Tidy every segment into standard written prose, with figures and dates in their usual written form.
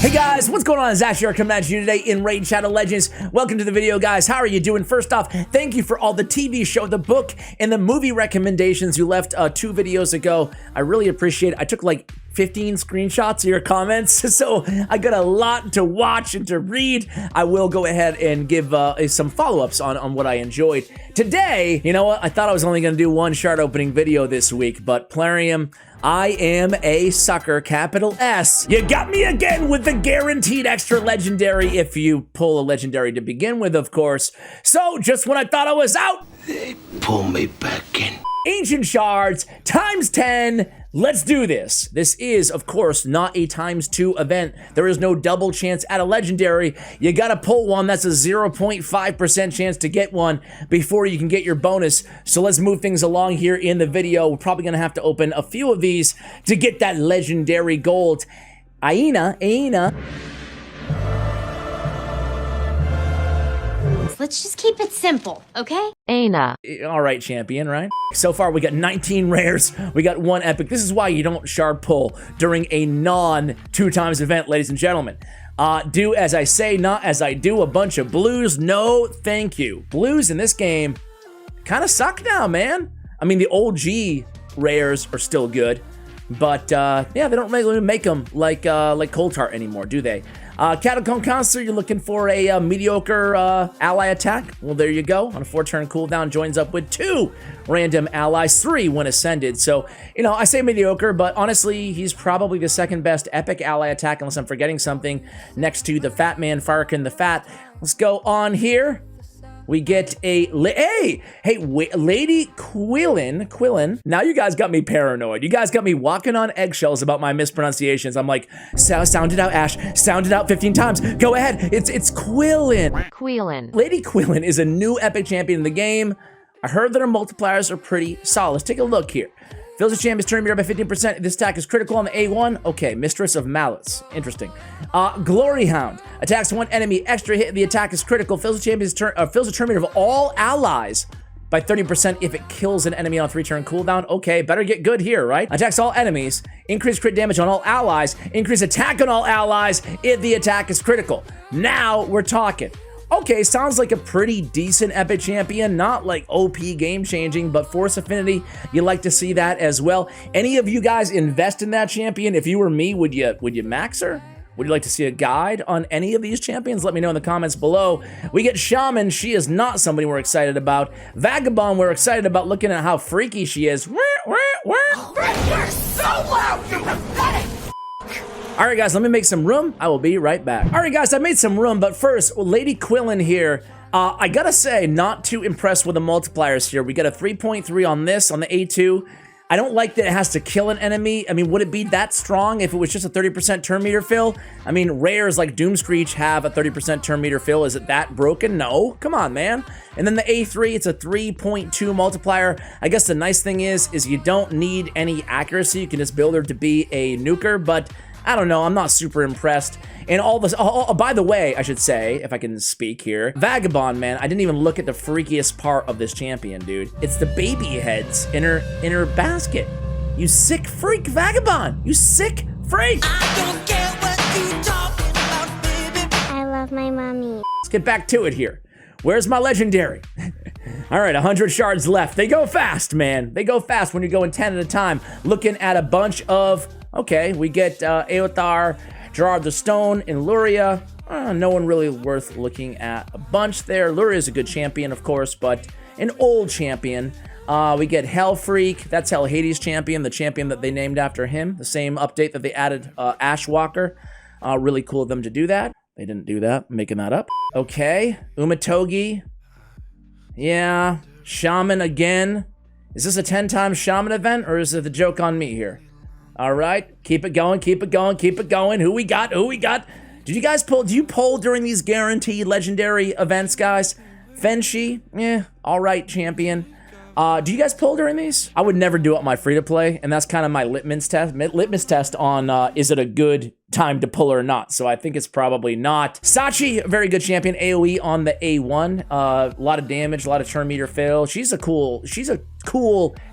Hey guys, what's going on? Zach here coming at you today in Raid Shadow Legends. Welcome to the video, guys. How are you doing? First off, thank you for all the TV show, the book, and the movie recommendations you left 2 videos ago. I really appreciate it. I took like 15 screenshots of your comments, so I got a lot to watch and to read. I will go ahead and give some follow-ups on what I enjoyed. Today, you know what? I thought I was only going to do one shard opening video this week, but Plarium, I am a sucker, capital S. You got me again with the guaranteed extra legendary if you pull a legendary to begin with, of course. So, just when I thought I was out, they pull me back in. Ancient Shards, times 10. Let's do this. This is, of course, not a times 2 event. There is no double chance at a legendary. You gotta pull one. That's a 0.5% chance to get one before you can get your bonus. So let's move things along here in the video. We're probably gonna have to open a few of these to get that legendary gold. Aina. Let's just keep it simple, okay? Aina. All right, champion, right? So far, we got 19 rares. We got 1 epic. This is why you don't shard pull during a non-2 times event, ladies and gentlemen. Do as I say, not as I do. A bunch of blues. No, thank you. Blues in this game kind of suck now, man. I mean, the OG rares are still good, but yeah, they don't really make them like Cold Heart anymore, do they? Catacomb Concert, you're looking for a mediocre ally attack. Well, there you go. On a 4-turn cooldown, joins up with 2 random allies, 3 when ascended. So, you know, I say mediocre, but honestly, he's probably the 2nd best epic ally attack, unless I'm forgetting something, next to the Fat Man, Farrakhan the Fat. Let's go on here. We get a, Lady Quillen. Now you guys got me paranoid. You guys got me walking on eggshells about my mispronunciations. I'm like, sound it out, Ash. Sound it out 15 times. Go ahead. It's Quillen. Quillen. Lady Quillen is a new epic champion in the game. I heard that her multipliers are pretty solid. Let's take a look here. Fills the champion's turn meter by 15%. This attack is critical on the A1. Okay, Mistress of Malice. Interesting. Glory Hound. Attacks 1 enemy. Extra hit. The attack is critical. Fills the champion's turn. Fills the turn meter of all allies by 30% if it kills an enemy on a 3-turn cooldown. Okay, better get good here, right? Attacks all enemies. Increase crit damage on all allies. Increase attack on all allies if the attack is critical. Now we're talking. Okay, sounds like a pretty decent epic champion, not like OP game changing, but Force Affinity, you like to see that as well. Any of you guys invest in that champion? If you were me, would you max her? Would you like to see a guide on any of these champions? Let me know in the comments below. We get Shaman. She is not somebody we're excited about. Vagabond, we're excited about looking at how freaky she is. You're so loud, you pathetic! All right, guys, let me make some room. I will be right back. All right, guys, I made some room, but first, Lady Quillen here. I gotta say, not too impressed with the multipliers here. We got a 3.3 on this, on the A2. I don't like that it has to kill an enemy. I mean, would it be that strong if it was just a 30% turn meter fill? I mean, rares like Doomscreech have a 30% turn meter fill. Is it that broken? No. Come on, man. And then the A3, it's a 3.2 multiplier. I guess the nice thing is you don't need any accuracy. You can just build her to be a nuker, but I don't know, I'm not super impressed. And all this, by the way, I should say, if I can speak here, Vagabond, man, I didn't even look at the freakiest part of this champion, dude. It's the baby heads in her basket. You sick freak, Vagabond. You sick freak. I don't care what you talking about, baby. I love my mommy. Let's get back to it here. Where's my legendary? All right, 100 shards left. They go fast, man. They go fast when you're going 10 at a time. Looking at a bunch of, okay, we get Eothar, Gerard the Stone, and Luria. No one really worth looking at a bunch there. Luria is a good champion, of course, but an old champion. We get Hell Freak. That's Hell Hades champion, the champion that they named after him. The same update that they added Ashwalker. Really cool of them to do that. They didn't do that. I'm making that up. Okay, Umatogi. Yeah, Shaman again. Is this a 10-time Shaman event, or is it the joke on me here? All right, keep it going, keep it going, keep it going. Who we got? Who we got? Did you guys pull? Do you pull during these guaranteed legendary events, guys? Fenshi, yeah, all right, champion. Do you guys pull during these? I would never do it on my free-to-play, and that's kind of my litmus test on is it a good time to pull or not. So I think it's probably not. Sachi, very good champion, AoE on the A1. A lot of damage, a lot of turn meter fill. She's a cool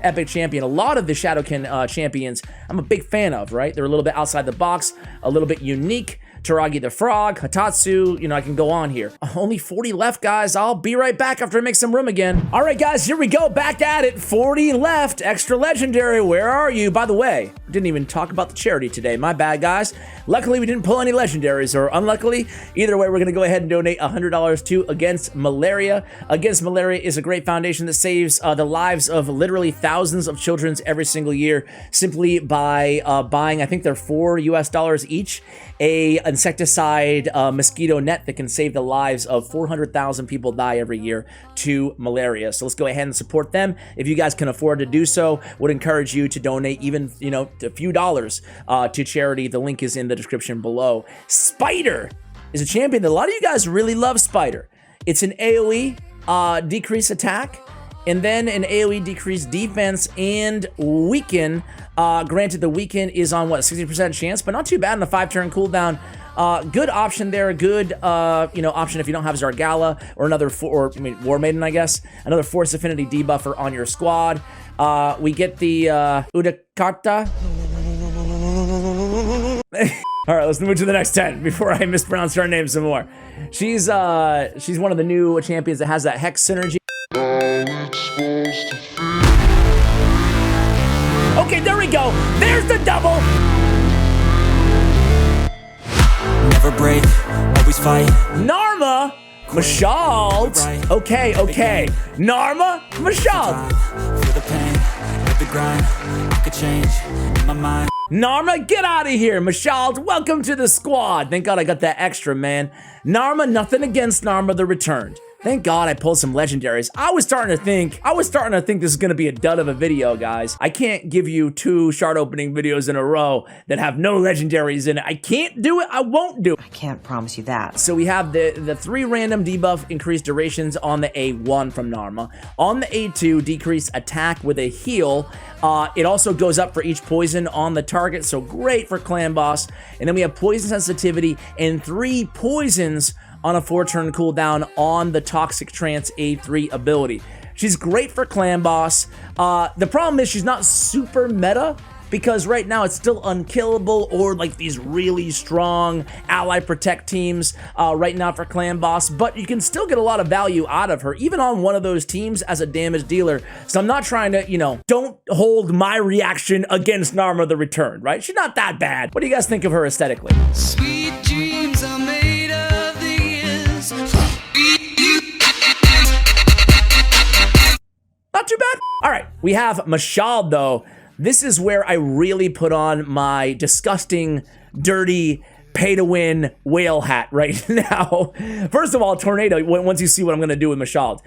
epic champion. A lot of the Shadowkin champions I'm a big fan of, right? They're a little bit outside the box, a little bit unique. Taragi the Frog, Hatatsu, you know, I can go on here. Only 40 left, guys. I'll be right back after I make some room again. All right, guys, here we go. Back at it. 40 left. Extra legendary. Where are you? By the way, we didn't even talk about the charity today. My bad, guys. Luckily, we didn't pull any legendaries, or unluckily. Either way, we're going to go ahead and donate $100 to Against Malaria. Against Malaria is a great foundation that saves the lives of literally thousands of children every single year simply by buying, I think they're $4 US each, a insecticide mosquito net that can save the lives of 400,000 people die every year to malaria. So let's go ahead and support them. If you guys can afford to do so, would encourage you to donate even, you know, a few dollars to charity. The link is in the description below. Spider is a champion that a lot of you guys really love. Spider. It's an AoE decrease attack, and then an AoE decreased defense and weaken. Granted, the weaken is on what, 60% chance, but not too bad on the 5-turn cooldown. Good option there. Good, you know, option if you don't have Zargala or another, War Maiden, I guess. Another Force Affinity debuffer on your squad. We get the Udakata. All right, let's move to the next 10 before I mispronounce her name some more. She's one of the new champions that has that Hex synergy. Okay, there we go. There's the double. Never break, always fight. Narma, Mashald. Okay. Narma, Mashald. Feel the pain, live the grind. I could change in my mind. Narma, get out of here. Mashald, welcome to the squad. Thank God I got that extra, man. Narma, nothing against Narma the Returned. Thank God I pulled some legendaries. I was starting to think this is gonna be a dud of a video, guys. I can't give you 2 shard opening videos in a row that have no legendaries in it. I can't do it, I won't do it. I can't promise you that. So we have the 3 random debuff increased durations on the A1 from Narma. On the A2, decrease attack with a heal. It also goes up for each poison on the target, so great for clan boss. And then we have poison sensitivity and 3 poisons on a 4-turn cooldown on the Toxic Trance A3 ability. She's great for clan boss. The problem is she's not super meta, because right now it's still unkillable or like these really strong ally protect teams right now for clan boss, but you can still get a lot of value out of her, even on one of those teams as a damage dealer. So I'm not trying to, you know, don't hold my reaction against Narma the Returned, right? She's not that bad. What do you guys think of her aesthetically? Sweet dreams are made of these. Not too bad. All right, we have Mashald though. This is where I really put on my disgusting, dirty, pay-to-win whale hat right now. First of all, Tornado, once you see what I'm going to do with Mashald.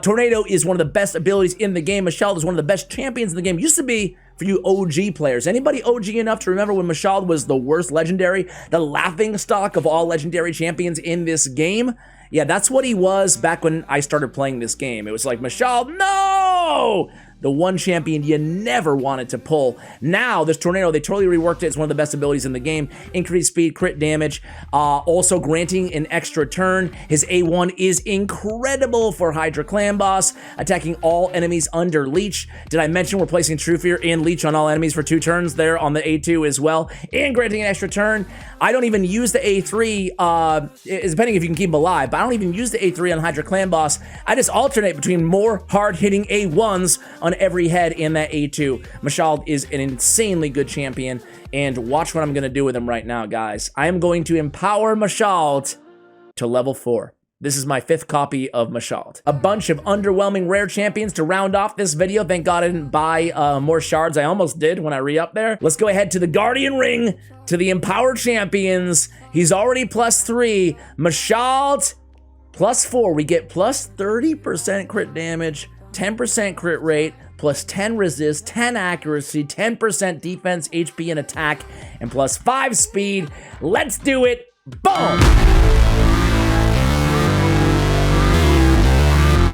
Tornado is one of the best abilities in the game. Mashald is one of the best champions in the game. Used to be for you OG players. Anybody OG enough to remember when Mashald was the worst legendary, the laughing stock of all legendary champions in this game? Yeah, that's what he was back when I started playing this game. It was like, Mashald, no! The one champion you never wanted to pull. Now, this Tornado, they totally reworked it. It's one of the best abilities in the game. Increased speed, crit damage, also granting an extra turn. His A1 is incredible for Hydra Clan Boss, attacking all enemies under Leech. Did I mention we're placing True Fear and Leech on all enemies for 2 turns there on the A2 as well, and granting an extra turn. I don't even use the A3, it's depending if you can keep him alive, but I don't even use the A3 on Hydra Clan Boss. I just alternate between more hard-hitting A1s on every head in that A2. Mashald is an insanely good champion, and watch what I'm going to do with him right now, guys. I am going to empower Mashald to level 4. This is my 5th copy of Mashald. A bunch of underwhelming rare champions to round off this video. Thank God I didn't buy more shards. I almost did when I re-upped there. Let's go ahead to the Guardian Ring, to the Empowered Champions. He's already +3. Mashald +4. We get plus 30% crit damage, 10% crit rate, plus 10 resist, 10 accuracy, 10% defense, HP, and attack, and plus 5 speed. Let's do it. Boom!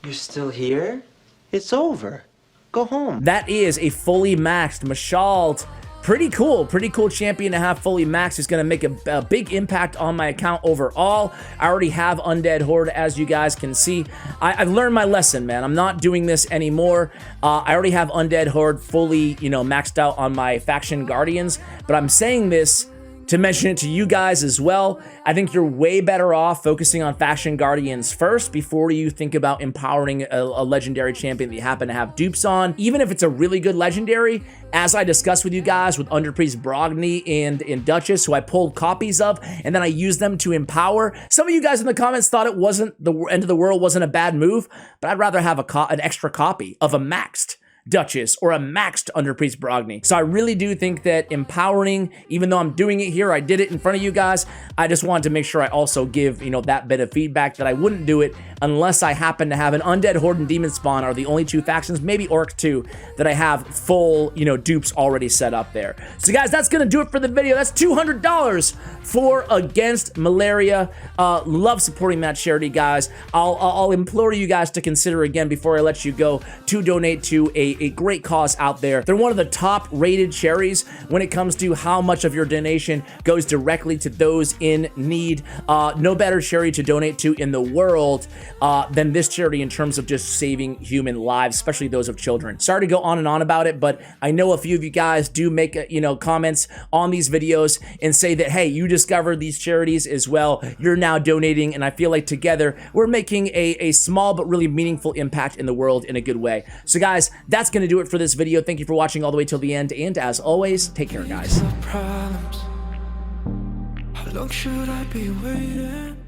You're still here? It's over. Go home. That is a fully maxed Mashald. Pretty cool champion to have fully maxed. Is going to make a big impact on my account overall. I already have Undead Horde, as you guys can see. I've learned my lesson, man. I'm not doing this anymore. I already have Undead Horde fully, maxed out on my faction Guardians, but I'm saying this to mention it to you guys as well. I think you're way better off focusing on Faction Guardians first before you think about empowering a legendary champion that you happen to have dupes on. Even if it's a really good legendary, as I discussed with you guys with Underpriest Brogni and Duchess, who I pulled copies of, and then I used them to empower. Some of you guys in the comments thought it wasn't, the end of the world wasn't a bad move, but I'd rather have an extra copy of a maxed Duchess or a maxed Underpriest Brogni. So I really do think that empowering, even though I'm doing it here, I did it in front of you guys, I just wanted to make sure I also give, you know, that bit of feedback that I wouldn't do it unless I happen to have an Undead Horde and Demon Spawn are the only two factions, maybe Orc too, that I have full, you know, dupes already set up there. So guys, that's gonna do it for the video. That's $200 for Against Malaria. Love supporting that charity, guys. I'll implore you guys to consider again before I let you go to donate to a great cause out there. They're one of the top rated charities when it comes to how much of your donation goes directly to those in need. No better charity to donate to in the world than this charity in terms of just saving human lives, especially those of children. Sorry to go on and on about it, but I know a few of you guys do make, you know, comments on these videos and say that, hey, you discovered these charities as well. You're now donating, and I feel like together we're making a small but really meaningful impact in the world in a good way. So guys, that's going to do it for this video. Thank you for watching all the way till the end, and as always, take care, guys. How long should I be waiting?